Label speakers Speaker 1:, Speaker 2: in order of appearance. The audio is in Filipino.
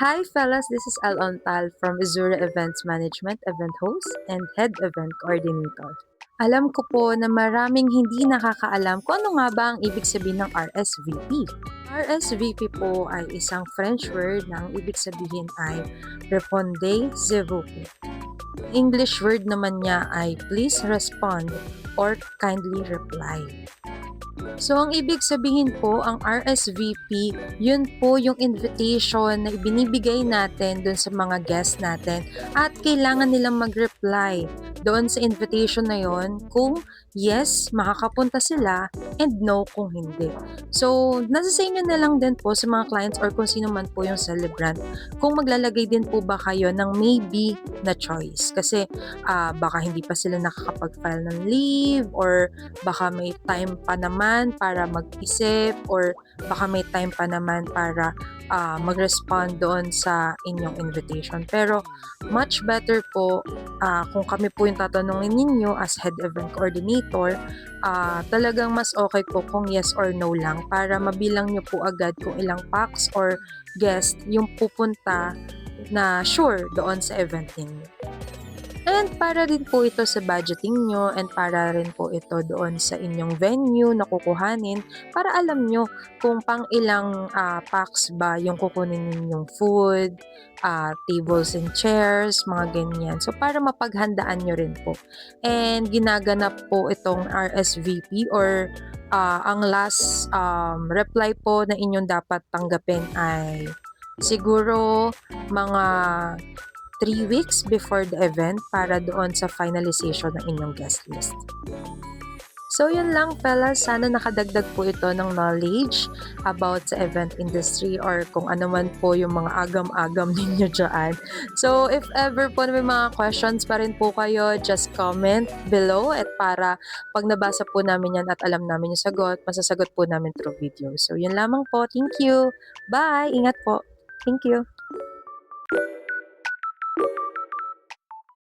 Speaker 1: Hi fellas, this is Al Ontal from Azura Events Management, event host and head event coordinator. Alam ko po na maraming hindi nakakaalam kung ano nga ba ang ibig sabihin ng RSVP. RSVP po ay isang French word na ang ibig sabihin ay Répondez-vous. English word naman niya ay please respond or kindly reply. So, ang ibig sabihin po, ang RSVP, yun po yung invitation na ibinibigay natin dun sa mga guests natin at kailangan nilang mag-reply doon sa invitation na yon kung yes, makakapunta sila and no kung hindi. So, nasa sa inyo na lang din po sa mga clients or kung sino man po yung celebrant kung maglalagay din po ba kayo ng maybe na choice. Kasi baka hindi pa sila nakakapag-file ng leave or baka may time pa naman para mag-isip or baka may time pa naman para mag-respond doon sa inyong invitation. Pero much better po kung kami po yung tatanungin ninyo as head event coordinator, talagang mas okay po kung yes or no lang para mabilang nyo po agad kung ilang packs or guest yung pupunta na sure doon sa event ninyo. And para rin po ito sa budgeting nyo and para rin po ito doon sa inyong venue na kukuhanin para alam nyo kung pang ilang packs ba yung kukunin ninyong food, tables and chairs, mga ganyan. So para mapaghandaan nyo rin po. And ginaganap po itong RSVP or ang last reply po na inyong dapat tanggapin ay siguro mga 3 weeks before the event para doon sa finalization ng inyong guest list. So yun lang fellas, sana nakadagdag po ito ng knowledge about sa event industry or kung ano man po yung mga agam-agam ninyo dyan. So if ever po na may mga questions pa rin po kayo, just comment below at para pag nabasa po namin yan at alam namin yung sagot, masasagot po namin through video. So yun lamang po, thank you, bye, ingat po, thank you.